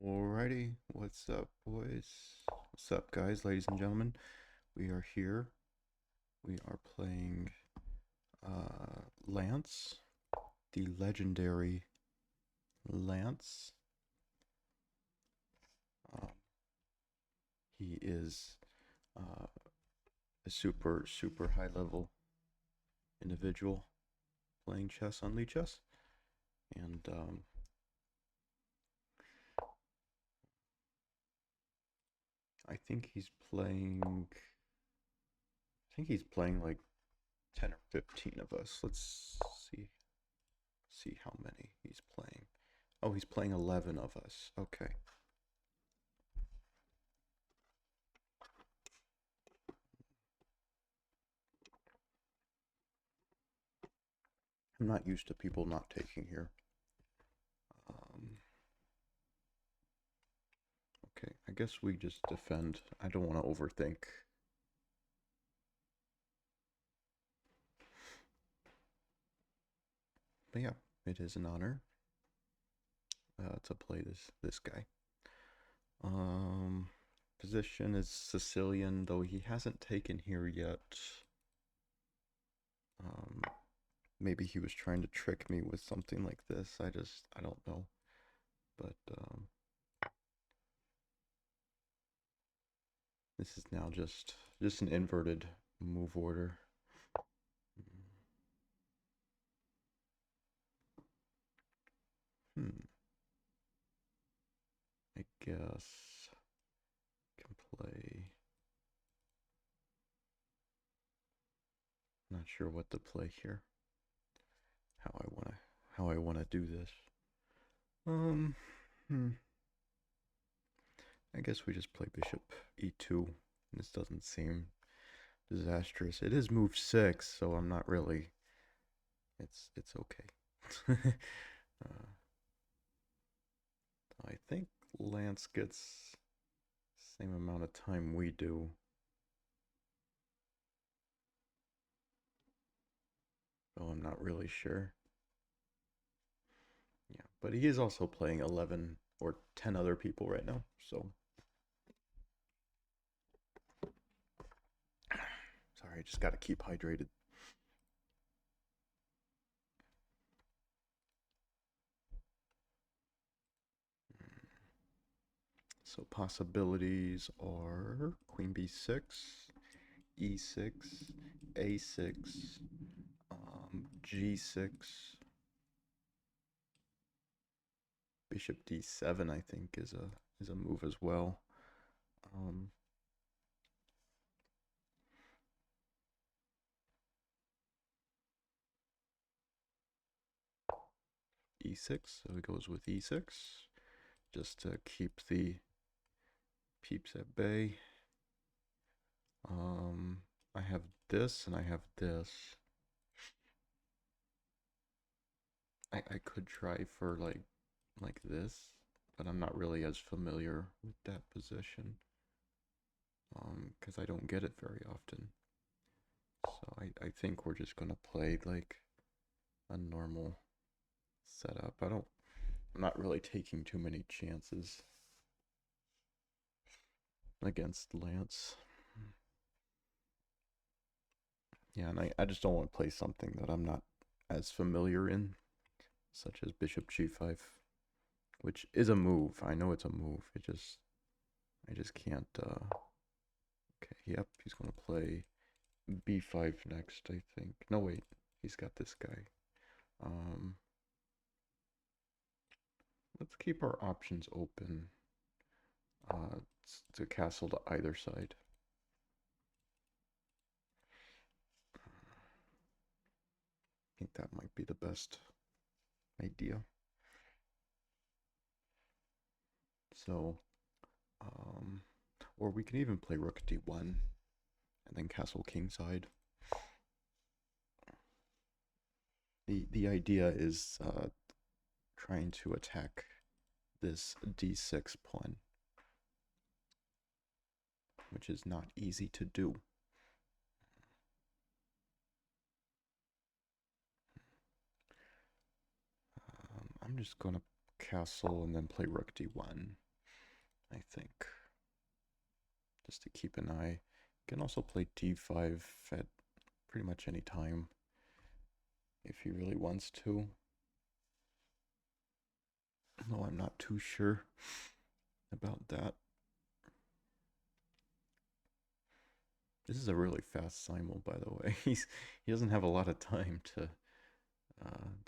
Alrighty, what's up, boys? What's up, guys, ladies and gentlemen? We are here. We are playing Lance, the legendary Lance. He is a super high level individual playing chess on Lee Chess, and I think he's playing. I think he's playing like 10 or 15 of us. Let's see how many he's playing. Oh, he's playing 11 of us. Okay. I'm not used to people not taking here. Okay, I guess we just defend. I don't want to overthink. But yeah, it is an honor to play this guy. Position is Sicilian, though he hasn't taken here yet. Maybe he was trying to trick me with something like this. I don't know. But this is now just an inverted move order. I guess can play. Not sure what to play here. How I wanna do this. I guess we just play bishop e2. This doesn't seem disastrous. It is move 6, so I'm not really. It's okay. I think Lance gets the same amount of time we do. Oh, I'm not really sure. Yeah, but he is also playing 11 or 10 other people right now, so. Sorry, I just gotta keep hydrated. So possibilities are queen b6, e6, a6, g6, bishop d7. I think is a move as well. e6, so it goes with e6, just to keep the peeps at bay. I have this and I have this. I could try for like this, but I'm not really as familiar with that position because I don't get it very often. So I think we're just gonna play like a normal setup. I'm not really taking too many chances against Lance. Yeah, and I just don't want to play something that I'm not as familiar in, such as bishop g5, which is a move. I know it's a move. I just can't. Okay, yep, he's gonna play b5 next, I think. No, wait, he's got this guy. Let's keep our options open to castle to either side. I think that might be the best idea. So, or we can even play rook d1 and then castle kingside. The idea is trying to attack this d6 pawn, which is not easy to do. I'm just gonna castle and then play rook d1. I think. Just to keep an eye. You can also play d5 at pretty much any time if he really wants to. Though I'm not too sure about that. This is a really fast simul, by the way. He doesn't have a lot of time to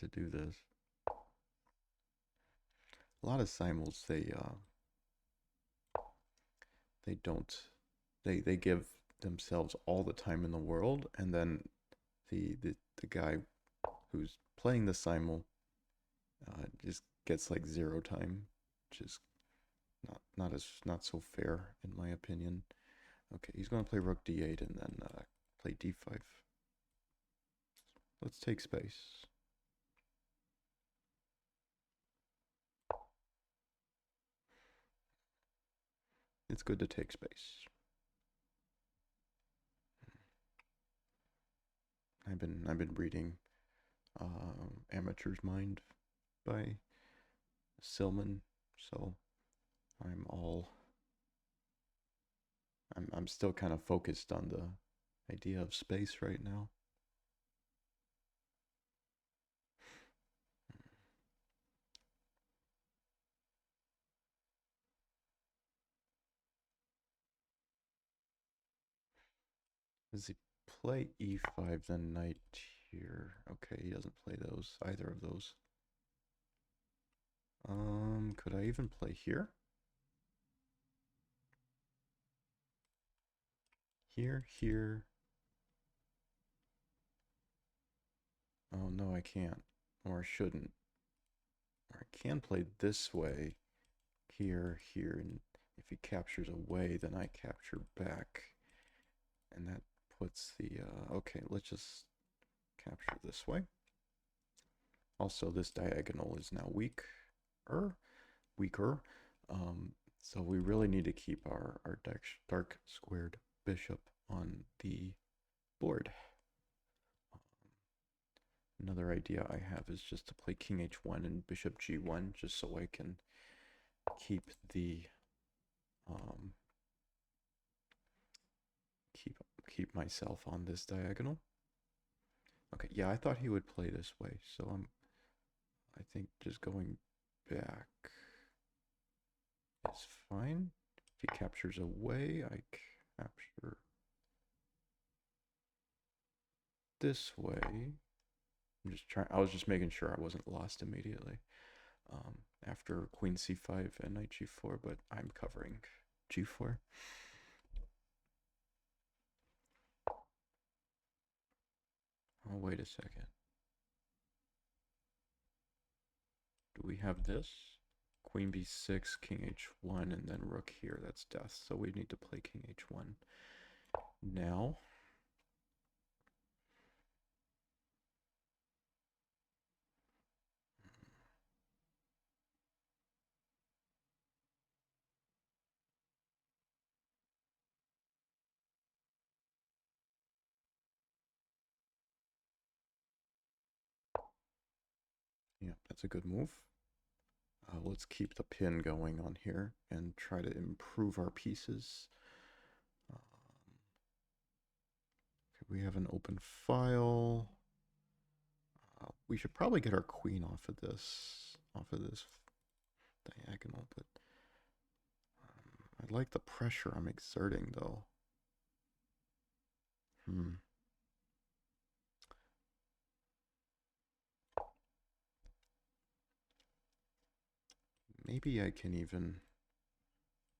do this. A lot of simuls they don't they give themselves all the time in the world, and then the guy who's playing the simul just gets like zero time, which is not so fair in my opinion. Okay, he's going to play rook d8 and then play d5. Let's take space. It's good to take space. I've been reading Amateur's Mind by Silman, so I'm all I'm still kind of focused on the idea of space right now. Does he play e5 then knight here? Okay, he doesn't play those, either of those. Could I even play here? Here. Oh no, I can't. Or I shouldn't. Or I can play this way. Here, and if he captures away, then I capture back. And that puts the, okay, let's just capture this way. Also, this diagonal is now weaker. So we really need to keep our dark squared bishop on the board. Another idea I have is just to play king h1 and bishop g1, just so I can keep the keep myself on this diagonal. Okay, yeah, I thought he would play this way, so I think just going back is fine. If he captures away, I capture this way. I was just making sure I wasn't lost immediately. After queen c5 and knight g4, but I'm covering g4. Oh, wait a second. Do we have this? Queen b6, king h1, and then rook here. That's death, so we need to play king h1 now. Yeah, that's a good move. Let's keep the pin going on here and try to improve our pieces. Okay, we have an open file. We should probably get our queen off of this diagonal, but I like the pressure I'm exerting though. Maybe I can even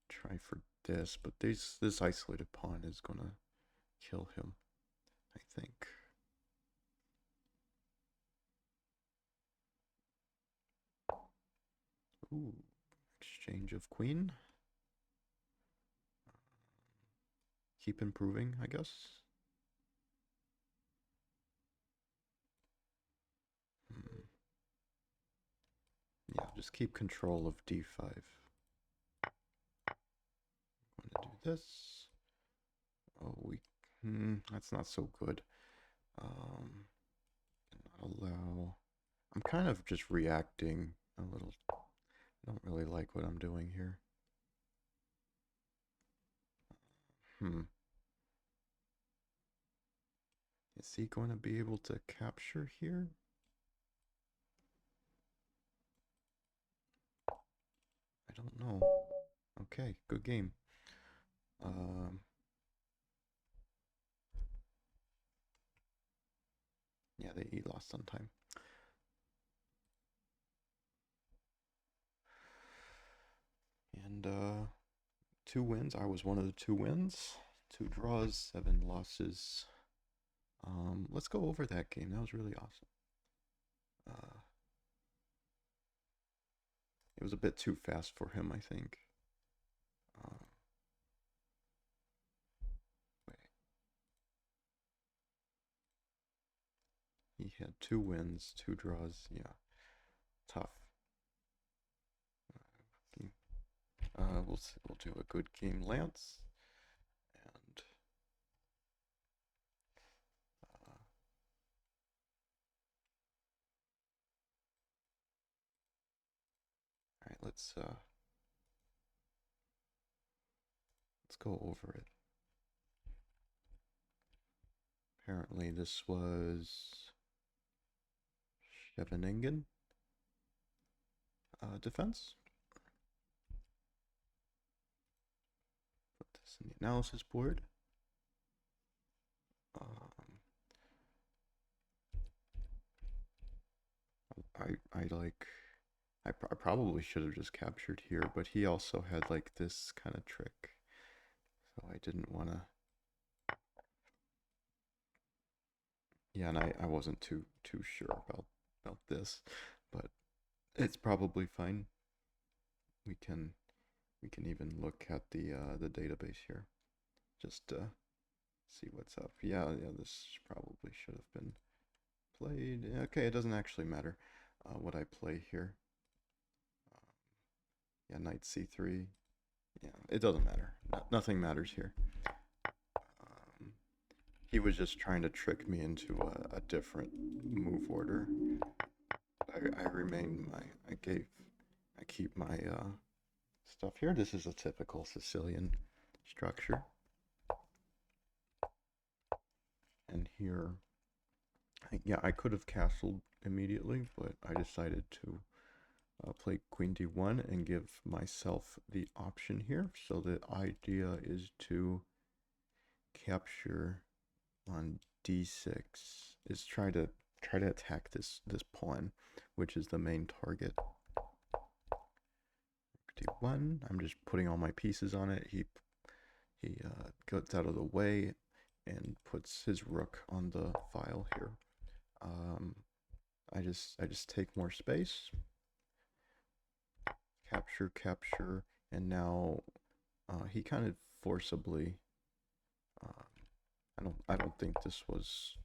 try for this, but this isolated pawn is gonna kill him, I think. Ooh, exchange of queen. Keep improving, I guess. Yeah, just keep control of d5. I'm gonna do this. Oh, that's not so good. Allow. I'm kind of just reacting a little. I don't really like what I'm doing here. Hmm. Is he going to be able to capture here? I don't know. Okay, good game. Um, yeah, he lost on time. And 2 wins. I was one of the 2 wins. 2 draws, 7 losses. Let's go over that game. That was really awesome. Uh, it was a bit too fast for him, I think. Uh, wait. He had 2 wins, 2 draws. Yeah, tough. Game. We'll do a good game, Lance. And all right, let's go over it. Apparently, this was Scheveningen defense. Put this in the analysis board. Um, I like. I probably should have just captured here, but he also had like this kind of trick, so I didn't want to. Yeah, and I wasn't too sure about this, but it's probably fine. We can we can even look at the database here, just to see what's up. Yeah, this probably should have been played. Okay, it doesn't actually matter what I play here. Yeah, knight c3. Yeah, it doesn't matter. Nothing matters here. Um, he was just trying to trick me into a different move order. I remain my. I keep my stuff here. This is a typical Sicilian structure. And here, yeah, I could have castled immediately, but I decided to play queen d1 and give myself the option here. So the idea is to capture on d6, is try to attack this pawn, which is the main target. d1. I'm just putting all my pieces on it. He gets out of the way and puts his rook on the file here. I just take more space, capture, and now he kind of forcibly. I don't think this was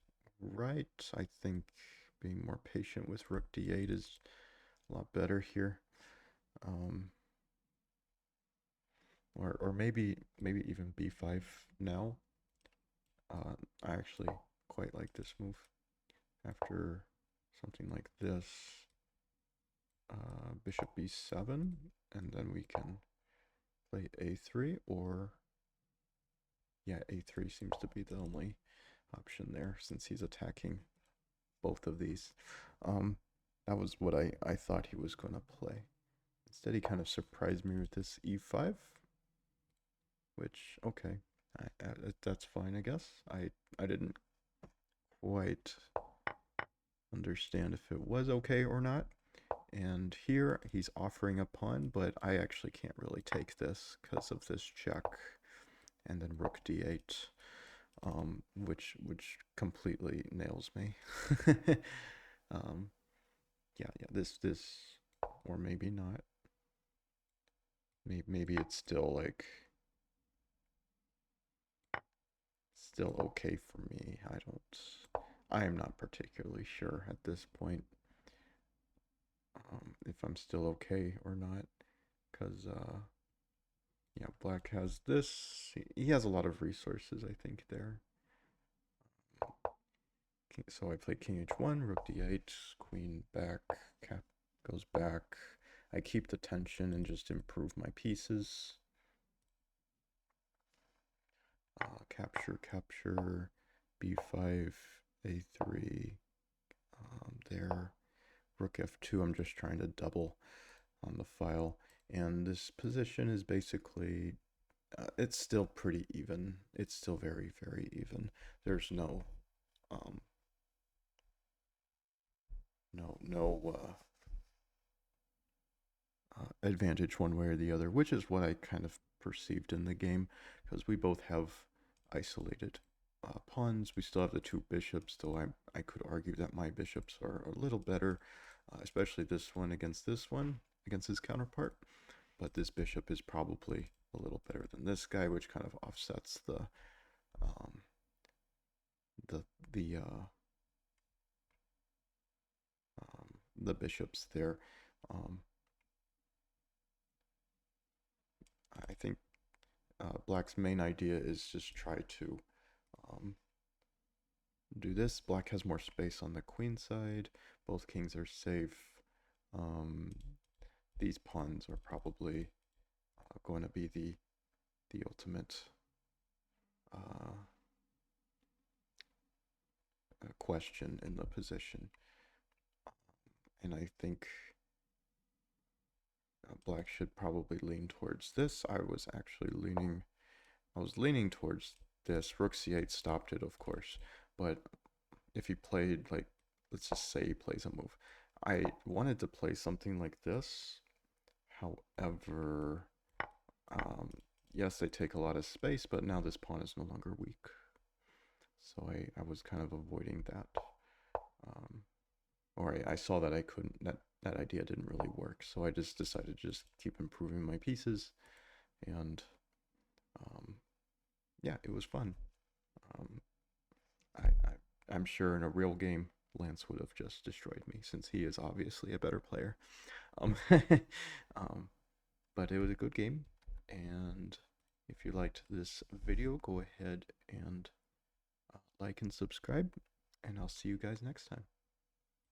right. I think being more patient with rook d8 is a lot better here. Or maybe even b5 now. I actually quite like this move. After something like this, bishop b7, and then we can play a3, or yeah, a3 seems to be the only option there since he's attacking both of these. That was what I thought he was going to play. Instead, he kind of surprised me with this e5, which, okay, that's fine, I guess. I didn't quite understand if it was okay or not. And here he's offering a pawn, but I actually can't really take this because of this check, and then rook d8, which completely nails me. Yeah, this, or maybe not. Maybe it's still like still okay for me. I am not particularly sure at this point if I'm still okay or not, because yeah, black has this. He has a lot of resources, I think, there. So I play king h1, rook d8, queen back, cap goes back. I keep the tension and just improve my pieces. capture, capture, b5, a3, there, rook f2. I'm just trying to double on the file. And this position is basically, it's still pretty even. It's still very, very even. There's no, um, no advantage one way or the other, which is what I kind of perceived in the game, because we both have isolated pawns. We still have the two bishops, though I could argue that my bishops are a little better, especially this one, against his counterpart. But this bishop is probably a little better than this guy, which kind of offsets um, the the uh, the bishops there. Um, I think Black's main idea is just try to um, do this. Black has more space on the queen side. Both kings are safe. Um, these pawns are probably going to be the ultimate uh, question in the position. And I think Black should probably lean towards this. I was leaning towards this. Rook c8 stopped it, of course. But if he played, like, let's just say he plays a move. I wanted to play something like this. However, yes, they take a lot of space, but now this pawn is no longer weak. So I was kind of avoiding that. Or I saw that I couldn't, that idea didn't really work. So I just decided to just keep improving my pieces. And yeah, it was fun. Um, I'm sure in a real game, Lance would have just destroyed me since he is obviously a better player. Um, um, but it was a good game. And if you liked this video, go ahead and like and subscribe. And I'll see you guys next time.